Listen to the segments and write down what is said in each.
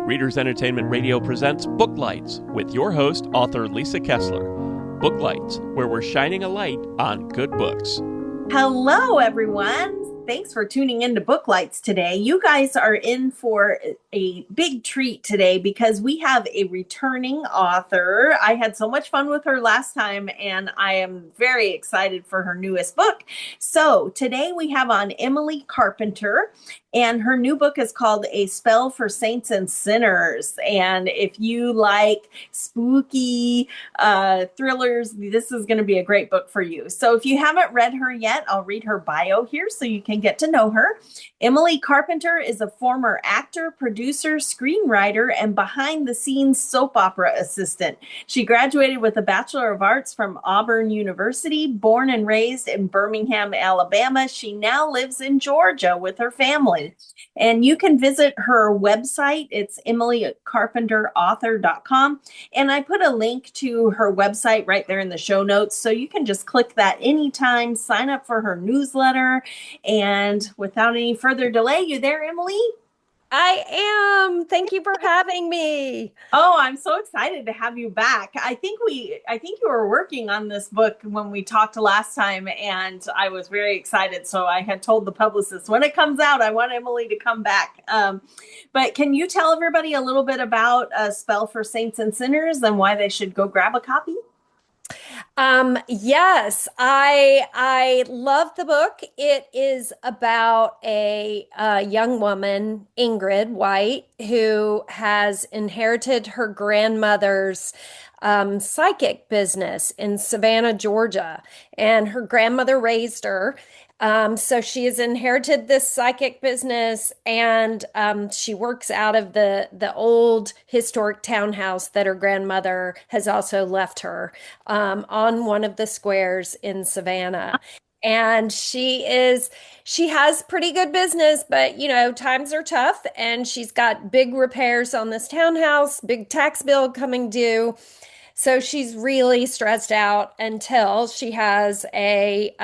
Readers Entertainment Radio presents Booklights with your host, author Lisa Kessler. Booklights, where we're shining a light on good books. Hello, everyone. Thanks for tuning in to Booklights today. You guys are in for a big treat today because we have a returning author. I had so much fun with her last time, and I am very excited for her newest book. So today we have on Emily Carpenter, and her new book is called A Spell for Saints and Sinners. And if you like spooky thrillers, this is going to be a great book for you. So if you haven't read her yet, I'll read her bio here so you can get to know her. Emily Carpenter is a former actor, producer, screenwriter, and behind-the-scenes soap opera assistant. She graduated with a Bachelor of Arts from Auburn University, born and raised in Birmingham, Alabama. She now lives in Georgia with her family. And you can visit her website. It's emilycarpenterauthor.com. And I put a link to her website right there in the show notes. So you can just click that anytime, sign up for her newsletter. And without any further delay, you there, Emily? I am. Thank you for having me. Oh, I'm so excited to have you back. I think you were working on this book when we talked last time, and I was very excited. So I had told the publicist when it comes out, I want Emily to come back. But can you tell everybody a little bit about A Spell for Saints and Sinners and why they should go grab a copy? Yes, I love the book. It is about a young woman, Ingrid White, who has inherited her grandmother's psychic business in Savannah, Georgia, and her grandmother raised her. So she has inherited this psychic business, and she works out of the old historic townhouse that her grandmother has also left her on one of the squares in Savannah. And she has pretty good business, but times are tough, and she's got big repairs on this townhouse, big tax bill coming due. So she's really stressed out until she has a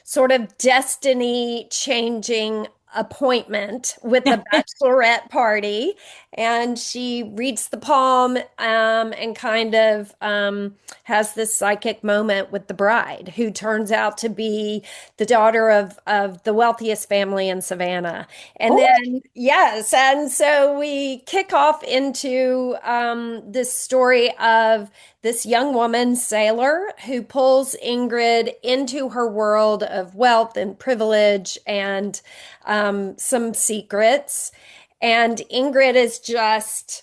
sort of destiny changing appointment with the bachelorette party, and she reads the palm and kind of has this psychic moment with the bride, who turns out to be the daughter of the wealthiest family in Savannah. And then yes, and so we kick off into this story of this young woman, Sailor, who pulls Ingrid into her world of wealth and privilege and some secrets. And Ingrid is just,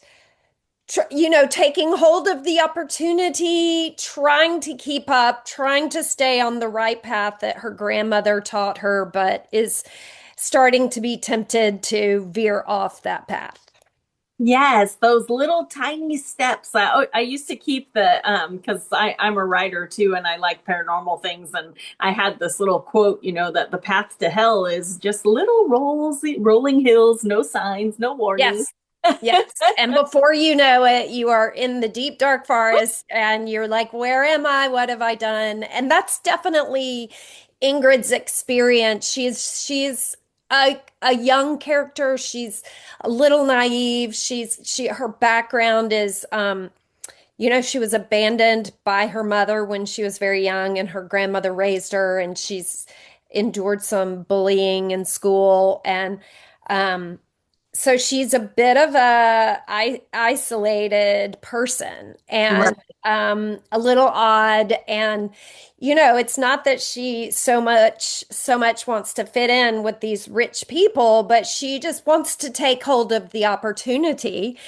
taking hold of the opportunity, trying to keep up, trying to stay on the right path that her grandmother taught her, but is starting to be tempted to veer off that path. Yes, those little tiny steps. I used to keep because I'm a writer too, and I like paranormal things. And I had this little quote, that the path to hell is just little rolling hills, no signs, no warnings. Yes. Yes. And before you know it, you are in the deep, dark forest and you're like, where am I? What have I done? And that's definitely Ingrid's experience. She's a young character. She's a little naive. Her background is, she was abandoned by her mother when she was very young, and her grandmother raised her, and she's endured some bullying in school. And, so she's a bit of a isolated person, and a little odd. And it's not that she so much wants to fit in with these rich people, but she just wants to take hold of the opportunity.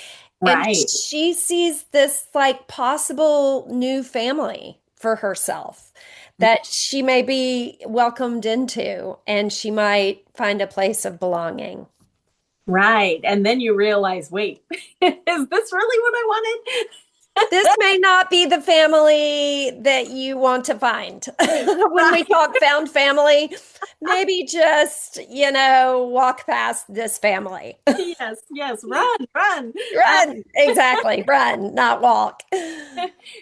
Right. And she sees this like possible new family for herself that she may be welcomed into, and she might find a place of belonging. Right. And then you realize, wait, is this really what I wanted? This may not be the family that you want to find. When we talk found family, maybe just, walk past this family. Yes, yes, run, run. Run. Exactly. Run, not walk.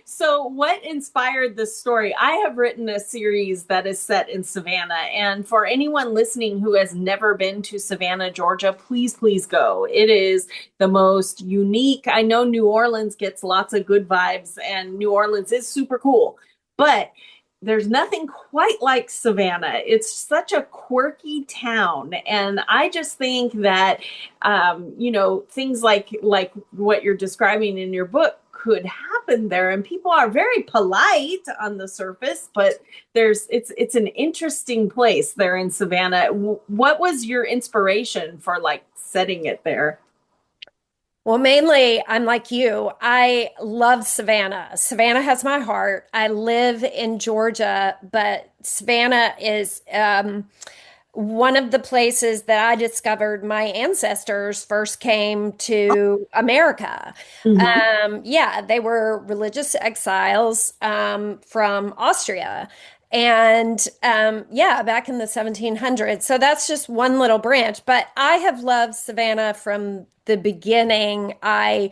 So, what inspired this story? I have written a series that is set in Savannah. And for anyone listening who has never been to Savannah, Georgia, please, please go. It is the most unique. I know New Orleans gets lots of good vibes, and New Orleans is super cool. But there's nothing quite like Savannah. It's such a quirky town. And I just think that, things like what you're describing in your book could happen there, and people are very polite on the surface, but it's an interesting place there in Savannah. What was your inspiration for like setting it there? Well, mainly, I'm like you. I love Savannah. Savannah has my heart. I live in Georgia, but Savannah is one of the places that I discovered my ancestors first came to America. Mhm. Yeah, they were religious exiles from Austria. And yeah, back in the 1700s. So that's just one little branch. But I have loved Savannah from the beginning. I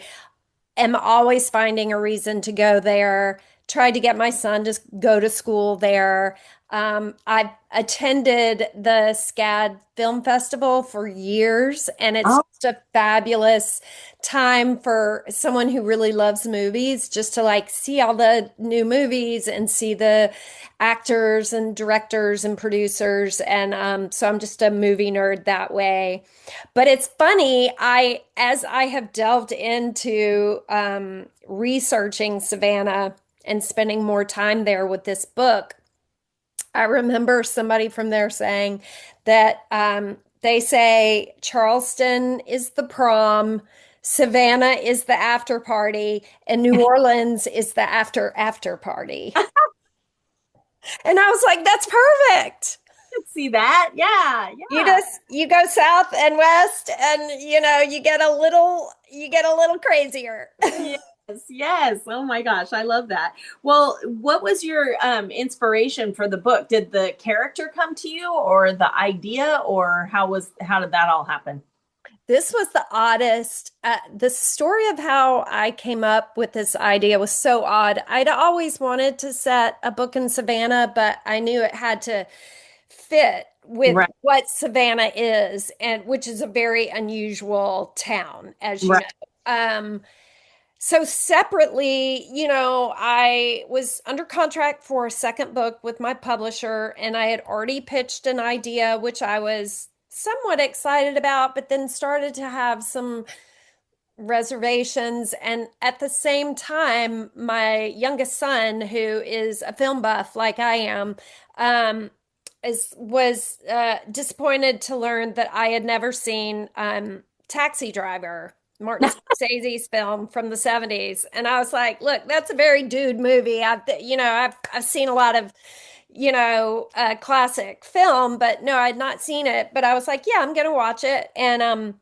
am always finding a reason to go there. Tried to get my son to go to school there. I've attended the SCAD Film Festival for years, and it's Oh, just a fabulous time for someone who really loves movies just to like see all the new movies and see the actors and directors and producers. And so I'm just a movie nerd that way. But it's funny, as I have delved into researching Savannah and spending more time there with this book, I remember somebody from there saying that they say Charleston is the prom, Savannah is the after party, and New Orleans is the after party. And I was like, that's perfect. see that? Yeah, yeah. You go south and west, and you get a little crazier. Yes, yes. Oh my gosh, I love that. Well, what was your inspiration for the book? Did the character come to you, or the idea, or how did that all happen? This was the oddest. The story of how I came up with this idea was so odd. I'd always wanted to set a book in Savannah, but I knew it had to fit with Right, what Savannah is, and which is a very unusual town, as you right. know. So separately, I was under contract for a second book with my publisher, and I had already pitched an idea, which I was somewhat excited about, but then started to have some reservations. And at the same time, my youngest son, who is a film buff like I am, was disappointed to learn that I had never seen Taxi Driver, Martin Scorsese's film from the 70s. And I was like, look, that's a very dude movie. I've seen a lot of, classic film, but no, I'd not seen it. But I was like, yeah, I'm gonna watch it. And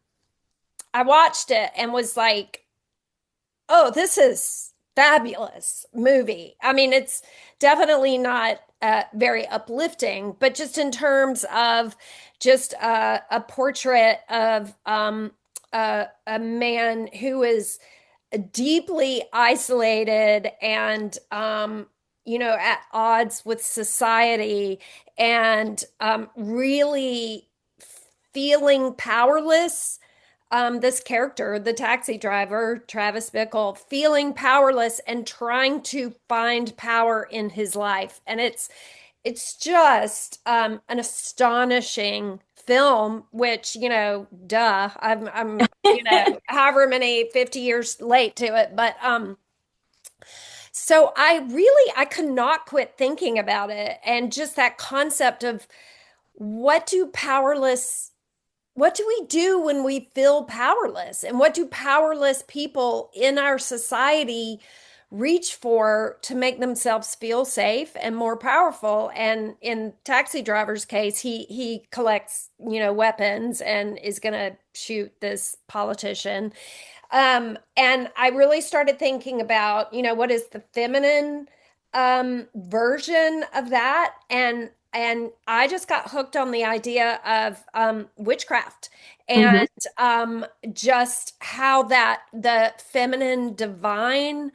I watched it and was like, oh, this is fabulous movie. I mean, it's definitely not very uplifting, but just in terms of just a portrait of a man who is deeply isolated and at odds with society, and really feeling powerless. This character, the taxi driver, Travis Bickle, feeling powerless and trying to find power in his life. And it's just an astonishing film, which, duh, I'm however many 50 years late to it. But so I could not quit thinking about it, and just that concept of what do powerless what do we do when we feel powerless? And what do powerless people in our society reach for to make themselves feel safe and more powerful. And in Taxi Driver's case, he collects, weapons and is going to shoot this politician. And I really started thinking about, what is the feminine version of that? And I just got hooked on the idea of witchcraft Mhm. and just how that the feminine divine,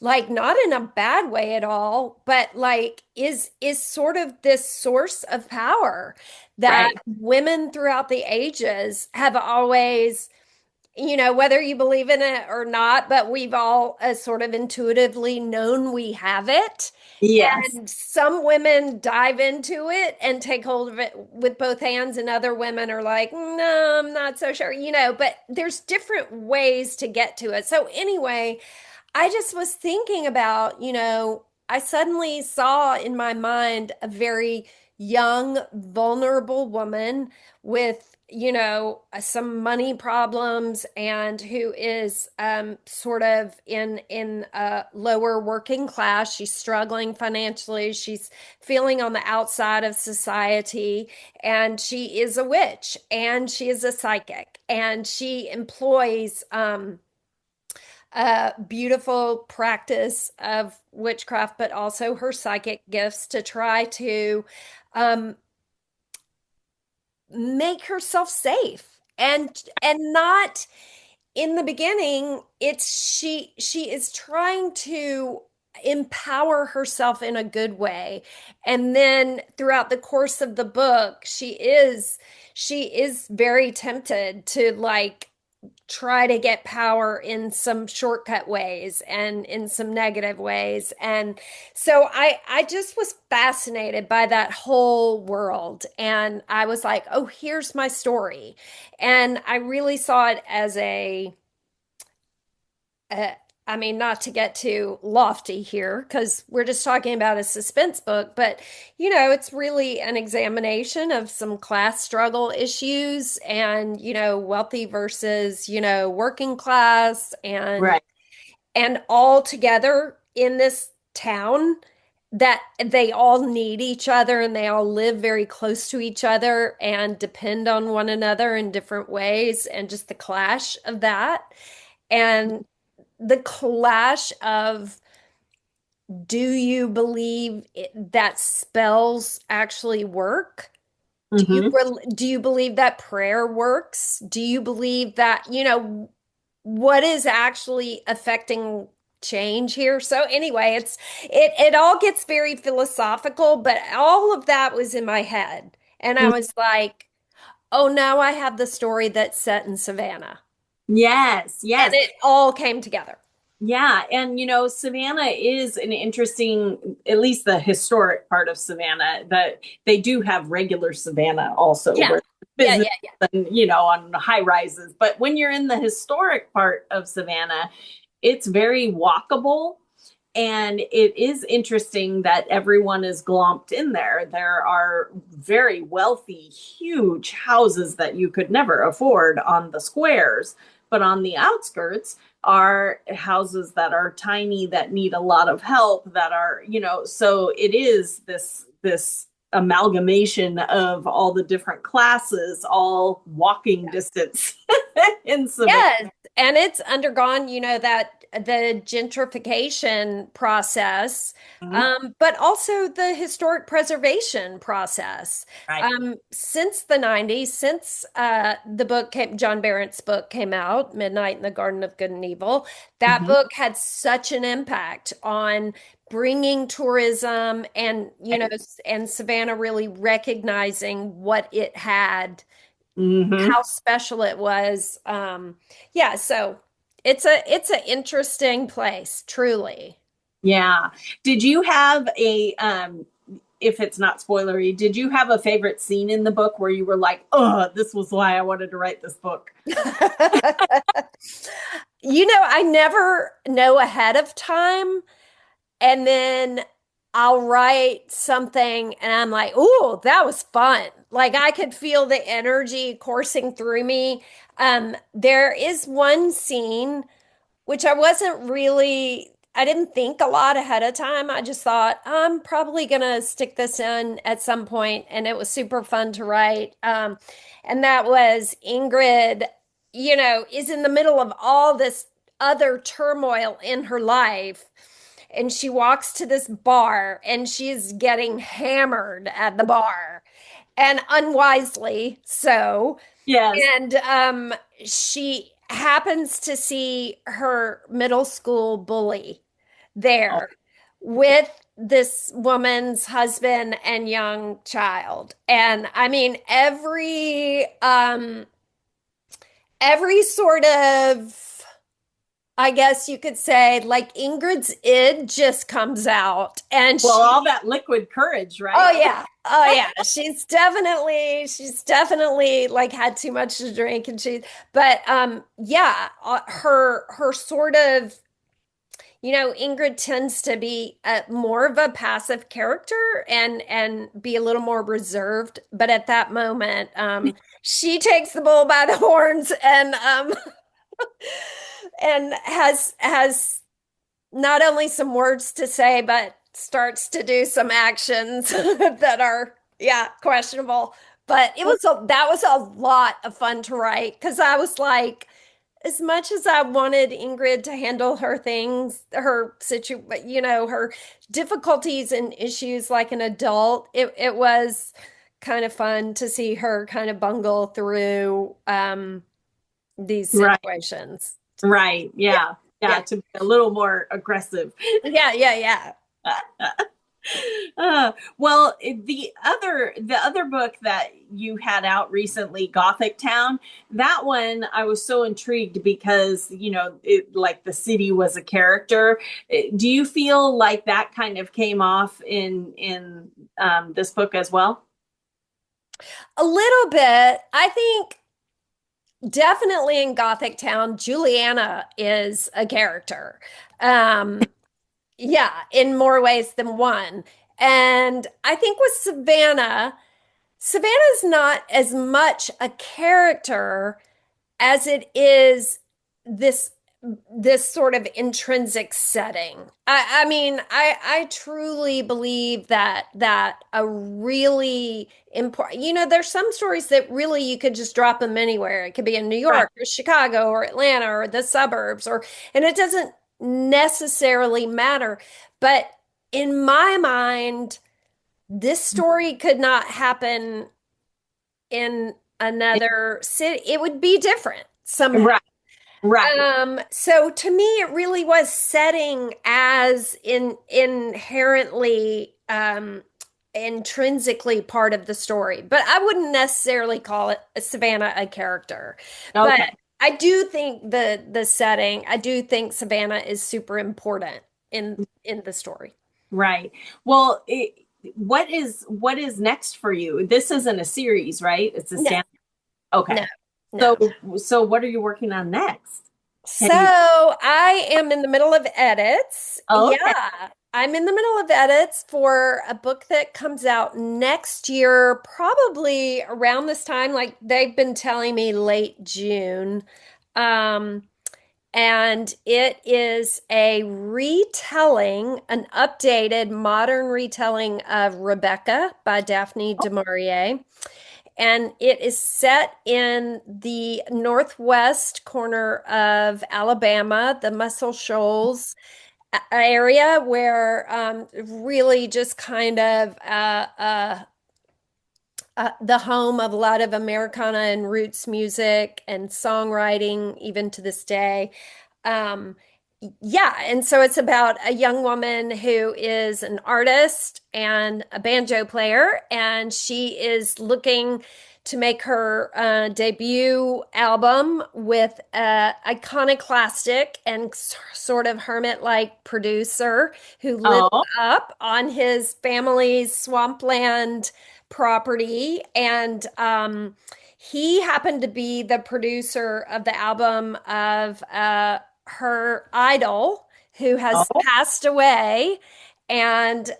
like not in a bad way at all, but like is sort of this source of power that Right. women throughout the ages have always, whether you believe in it or not, but we've all sort of intuitively known we have it. Yes. And some women dive into it and take hold of it with both hands, and other women are like, no, I'm not so sure, but there's different ways to get to it. So, anyway, I just was thinking about, I suddenly saw in my mind a very young, vulnerable woman with, some money problems and who is sort of in a lower working class. She's struggling financially. She's feeling on the outside of society, and she is a witch and she is a psychic, and she employs a beautiful practice of witchcraft, but also her psychic gifts to try to um, make herself safe. And not in the beginning, it's she is trying to empower herself in a good way. And then throughout the course of the book, she is very tempted to like try to get power in some shortcut ways and in some negative ways. And so I just was fascinated by that whole world. And I was like, oh, here's my story. And I really saw it as uh, I mean, not to get too lofty here, because we're just talking about a suspense book, but it's really an examination of some class struggle issues and, wealthy versus, working class, and Right. all together in this town that they all need each other and they all live very close to each other and depend on one another in different ways, and just the clash of that. And the clash of, do you believe that spells actually work? Hmm. Do you believe that prayer works? Do you believe that, what is actually affecting change here? So anyway, it all gets very philosophical, but all of that was in my head. And I was like, oh, now I have the story that's set in Savannah. Yes, And yes. it all came together. Yeah, and Savannah is an interesting, at least the historic part of Savannah, that they do have regular Savannah also, Yeah. where Yeah, business yeah, and on high rises. But when you're in the historic part of Savannah, it's very walkable. And it is interesting that everyone is glomped in there. There are very wealthy, huge houses that you could never afford on the squares. But on the outskirts are houses that are tiny, that need a lot of help, that are, so it is this amalgamation of all the different classes, all walking distance in Savannah. Yes, and it's undergone, that the gentrification process, Mhm. but also the historic preservation process. Right. Since the 90s, since John Barrett's book came out, Midnight in the Garden of Good and Evil, that Mhm. book had such an impact on bringing tourism and, and Savannah really recognizing what it had, Mhm. how special it was. Yeah, so it's an interesting place, truly. Yeah. Did you have if it's not spoilery, did you have a favorite scene in the book where you were like, "Oh, this was why I wanted to write this book"? I never know ahead of time, and then I'll write something and I'm like, "Oh, that was fun." Like I could feel the energy coursing through me. There is one scene which I wasn't really. I didn't think a lot ahead of time. I just thought I'm probably gonna stick this in at some point, and it was super fun to write. And that was Ingrid, is in the middle of all this other turmoil in her life, and she walks to this bar, and she's getting hammered at the bar, and unwisely so. Yes. And she happens to see her middle school bully Oh, there with this woman's husband and young child. And I mean, every sort of, I guess you could say, like Ingrid's id just comes out, and well, all that liquid courage, oh right? yeah. Oh yeah. She's definitely like had too much to drink, and but yeah, her sort of, Ingrid tends to be more of a passive character and be a little more reserved, but at that moment she takes the bull by the horns and has not only some words to say, but starts to do some actions that are, yeah, questionable. But that was a lot of fun to write because I was like, as much as I wanted Ingrid to handle her things, her difficulties and issues like an adult, it was kind of fun to see her kind of bungle through these Right. situations. Right. Yeah, Yeah. Yeah. yeah, To be a little more aggressive. yeah, yeah, yeah. Well, the other book that you had out recently, Gothic Town, that one I was so intrigued because like the city was a character. Do you feel like that kind of came off in this book as well? A little bit. I think definitely in Gothic Town, Juliana is a character. Um, yeah, in more ways than one. And I think with Savannah's not as much a character as it is this this sort of intrinsic setting. I mean, I truly believe that a really important, there's some stories that really you could just drop them anywhere. It could be in New Right. York or Chicago or Atlanta or the suburbs, and it doesn't necessarily matter. But in my mind, this story could not happen in another city. It would be different somehow. Right. Right. So to me, it really was setting as inherently, intrinsically part of the story, but I wouldn't necessarily call it Savannah a character. But Okay. I do think the setting, I do think Savannah is super important in the story. Right. Well, what is next for you? This isn't a series, right? It's a No, stand. no, Okay. So no. so what are you working on next? So Can you? I am in the middle of edits. Oh, okay. Yeah, I'm in the middle of edits for a book that comes out next year, probably around this time. Like they've been telling me late June. Um, and it is a retelling, an updated modern retelling of Rebecca by Daphne du Maurier. And it is set in the northwest corner of Alabama, the Muscle Shoals area, where really just kind of the home of a lot of Americana and roots music and songwriting, even to this day. Um, yeah, and so it's about a young woman who is an artist and a banjo player, and she is looking to make her debut album with a iconoclastic and sort of hermit-like producer who lives Oh, up on his family's swampland property. And he happened to be the producer of the album of her idol who has oh, passed away. And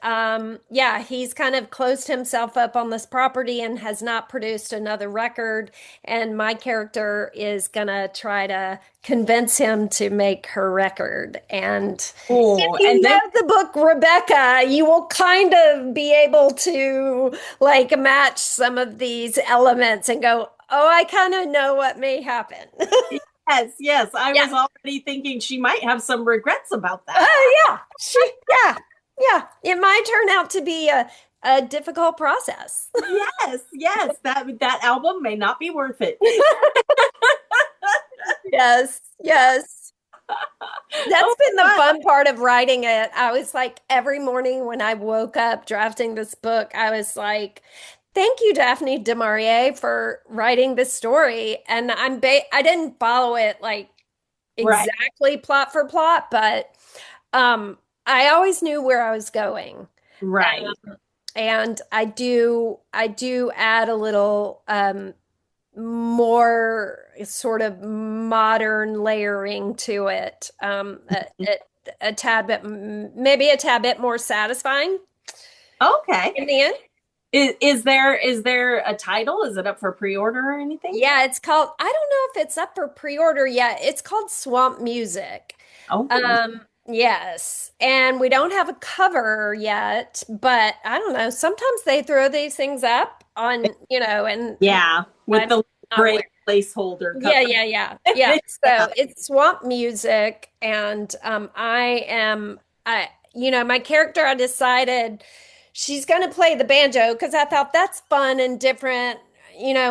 yeah, he's kind of closed himself up on this property and has not produced another record. And my character is gonna try to convince him to make her record. And if Oh, you and know then the book Rebecca, you will kind of be able to like match some of these elements and go, oh, I kind of know what may happen. yes, yes, I Yeah. was already thinking she might have some regrets about that. Oh, yeah. Yeah. Yeah. It might turn out to be a difficult process. Yes, yes, that album may not be worth it. Yes. Yes. Oh That's been the my fun part of writing it. I was like, every morning when I woke up drafting this book, I was like, thank you, Daphne du Maurier, for writing this story. And I didn't follow it like right, exactly plot for plot, but I always knew where I was going. right. And I do add a little more sort of modern layering to it. A tad bit, maybe a tad bit more satisfying Okay. in the end. Is there a title? Is it up for pre-order or anything? Yeah, it's called, I don't know if it's up for pre-order yet. It's called Swamp Music. Oh, Yes. And we don't have a cover yet, but I don't know. Sometimes they throw these things up on, and yeah, with I'm the not gray aware. placeholder Yeah, cover. yeah, yeah. Yeah. Yeah. So it's swamp music and my character I decided she's going to play the banjo because I thought that's fun and different,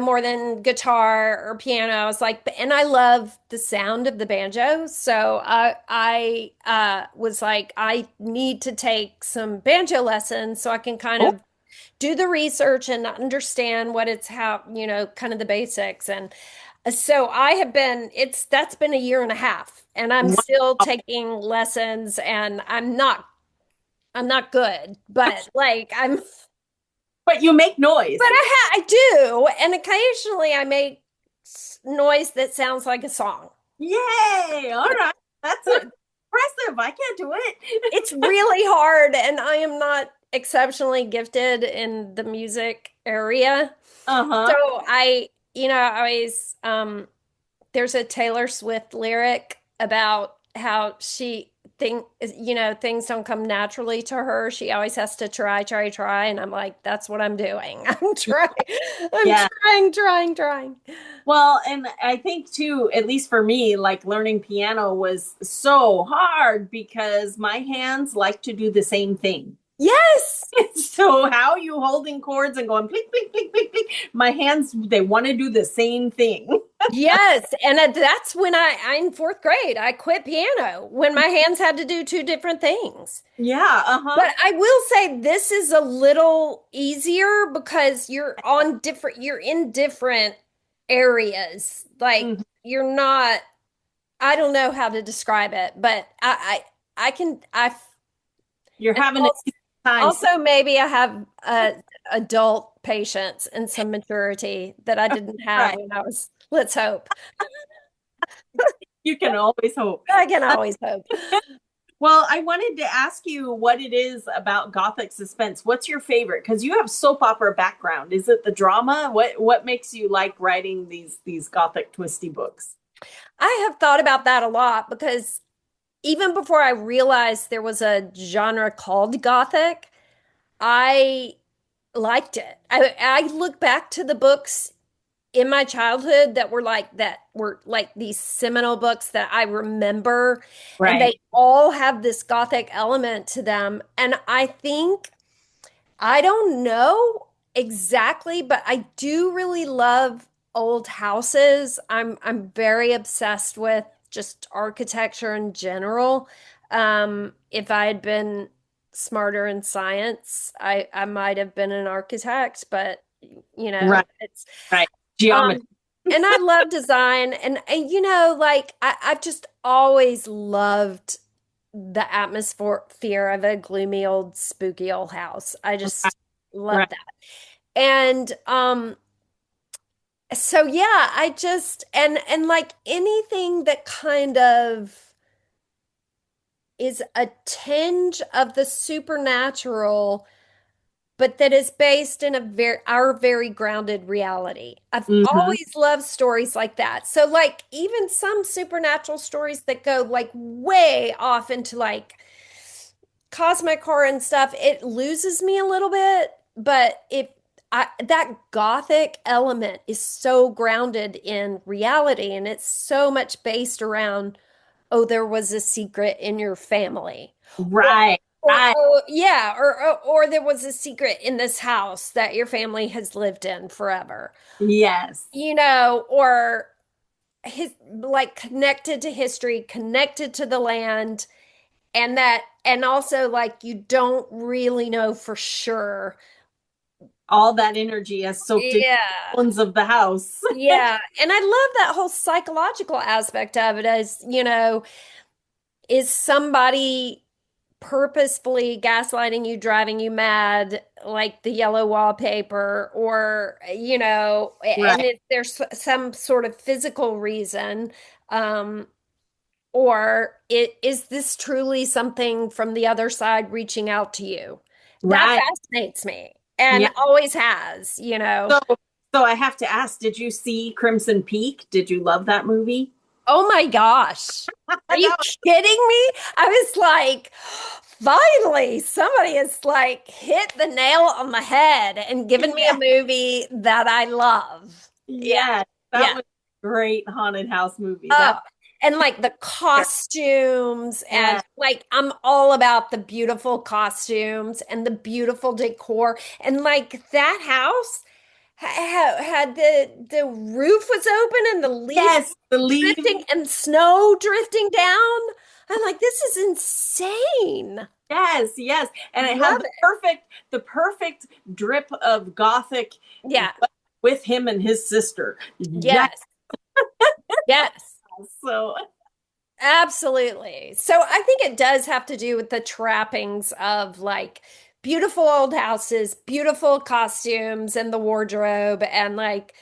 more than guitar or piano. I was like, and I love the sound of the banjo. So I was like, I need to take some banjo lessons so I can kind Oh, of do the research and understand what it's how, kind of the basics. And so that's been a year and a half and I'm wow. still taking lessons and I'm not good, but like But you make noise. but I do. And occasionally I make noise that sounds like a song. Yay! All right. That's impressive. I can't do it. It's really hard and I am not exceptionally gifted in the music area. So Uh-huh. I always there's a Taylor Swift lyric about how things don't come naturally to her. She always has to try, try, try. And I'm like, that's what I'm doing. I'm trying, I'm Yeah. trying, trying, trying. Well, and I think too, at least for me, like learning piano was so hard because my hands like to do the same thing. Yes. So how you holding chords and going blink, blink, blink, blink, blink? My hands, they want to do the same thing. Yes. And that's when I'm in fourth grade. I quit piano when my hands had to do two different things. Yeah, uh-huh. But I will say this is a little easier because you're in different areas. Like Mhm. you're not, I don't know how to describe it, but I can, You're and having a time. also maybe I have adult patience and some maturity that I didn't have Right. when let's hope. You can always hope. I can always hope. Well, I wanted to ask you what it is about Gothic suspense. What's your favorite? Because you have soap opera background. Is it the drama? What makes you like writing these Gothic twisty books? I have thought about that a lot because even before I realized there was a genre called Gothic, I liked it. I look back to the books in my childhood that were like these seminal books that I remember, and Right. they all have this Gothic element to them. And I think I don't know exactly, but I do really love old houses. I'm very obsessed with just architecture in general. If I had been smarter in science, I might have been an architect, but Right. it's Right. Geometry. um and I love design and like I've just always loved the atmosphere of a gloomy old spooky old house. I just love Right. that. And so yeah, I just and like anything that kind of is a tinge of the supernatural, but that is based in our very grounded reality. I've Hmm. always loved stories like that. So like even some supernatural stories that go like way off into like cosmic horror and stuff, it loses me a little bit, but that gothic element is so grounded in reality and it's so much based around, oh, there was a secret in your family. Right. Or Right. oh yeah, or there was a secret in this house that your family has lived in forever. Yes. Or his like connected to history, connected to the land, and also like you don't really know for sure. All that energy has soaked in Yeah. the bones of the house. Yeah. And I love that whole psychological aspect of it as, is somebody purposefully gaslighting you, driving you mad, like the yellow wallpaper, or, and Right. if there's some sort of physical reason, um, or is this truly something from the other side reaching out to you? That Right. fascinates me and Yeah. always has. So, so I have to ask, did you see Crimson Peak? Did you love that movie? Oh my gosh. Are you That kidding me? I was like, finally, somebody has like hit the nail on the head and was, given me a yeah, movie that I love. Yeah, yeah, that yeah. was a great haunted house movie. Oh, That, and like the costumes, and yeah, like I'm all about the beautiful costumes and the beautiful decor. And like that house had the roof was open and the leaves yes, the leaves. drifting and snow drifting down. I'm like, this is insane. Yes, yes, and it had Love it. the perfect drip of gothic Yeah. with him and his sister. Yes, Yes. Yes. so Absolutely. So I think it does have to do with the trappings of like beautiful old houses, beautiful costumes, and the wardrobe. And like,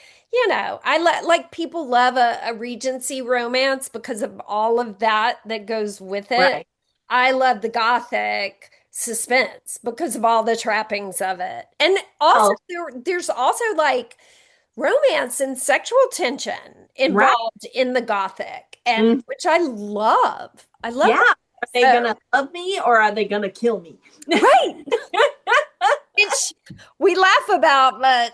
like people love a Regency romance because of all of that goes with it. right, I love the Gothic suspense because of all the trappings of it. And also oh, there's also like romance and sexual tension right, involved in the Gothic, and mm, which I love. I love yeah. it. Are they So, gonna love me or are they gonna kill me? right, which we laugh about, but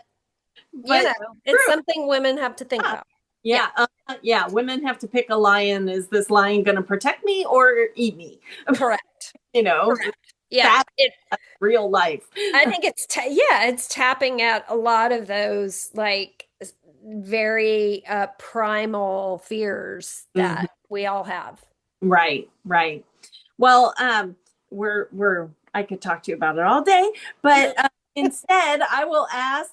But it's true. something women have to think Yeah. about. Yeah, Yeah. Women have to pick a lion. Is this lion going to protect me or eat me? correct. You know, Correct. Yeah, that's real life. I think it's tapping at a lot of those like very primal fears Mhm. that we all have. Right, right. Well, I could talk to you about it all day, but instead, I will ask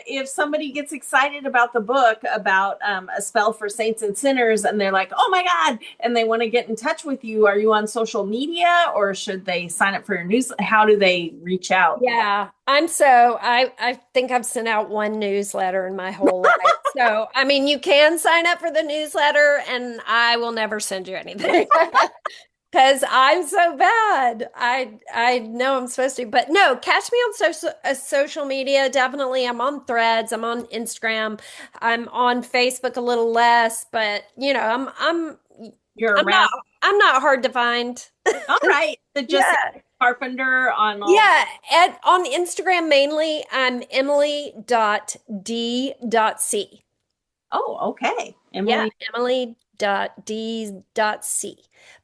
if somebody gets excited about the book about A Spell for Saints and Sinners, and they're like, "Oh my God!" and they want to get in touch with you. Are you on social media, or should they sign up for your news? How do they reach out? Yeah, I think I've sent out one newsletter in my whole life. So, I mean, you can sign up for the newsletter and I will never send you anything because I'm so bad. I know I'm supposed to, but no, catch me on social media. Definitely, I'm on Threads, I'm on Instagram, I'm on Facebook a little less, but You're I'm not around. I'm not hard to find. All right. So just Yeah. Carpenter on all. Yeah, on Instagram mainly, I'm emily.d.c. Oh, okay. Yeah, Emily. emily.d.c.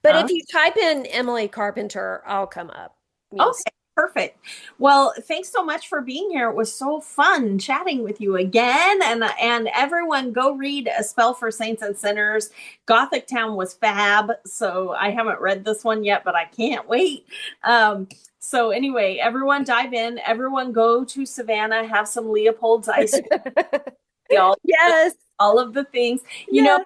But if you type in Emily Carpenter, I'll come up. You'll see. Okay, perfect. Well, thanks so much for being here. It was so fun chatting with you again. And everyone go read A Spell for Saints and Sinners. Gothic Town was fab. So I haven't read this one yet, but I can't wait. So anyway, everyone dive in. Everyone go to Savannah, have some Leopold's ice cream, Yes. all of the things. You know,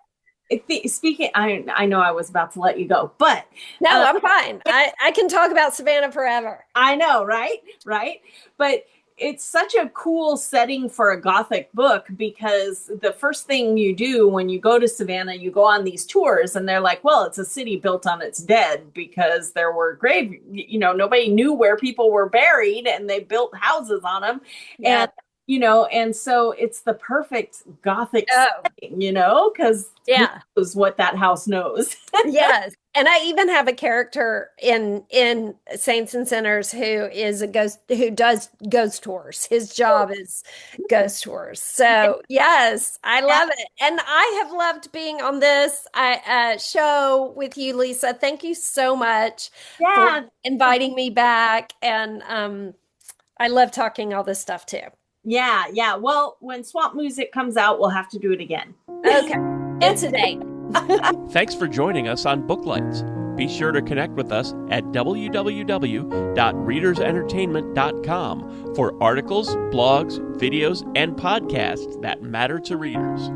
Yeah. speaking, I know I was about to let you go, but No, uh, I'm fine. I can talk about Savannah forever. I know, right? Right. But it's such a cool setting for a Gothic book, because the first thing you do when you go to Savannah, you go on these tours and they're like, well, it's a city built on its dead, because there were nobody knew where people were buried and they built houses on them. Yeah. And so it's the perfect Gothic setting, because who knows what that house knows. Yes. And I even have a character in Saints and Sinners who is a ghost, who does ghost tours. His job is ghost tours. So yes, I love it. And I have loved being on this show with you, Lisa. Thank you so much for inviting me back. And I love talking all this stuff too. Yeah. Well, when Swamp Music comes out, we'll have to do it again. Okay. It's a date. Thanks for joining us on Booklights. Be sure to connect with us at www.readersentertainment.com for articles, blogs, videos, and podcasts that matter to readers.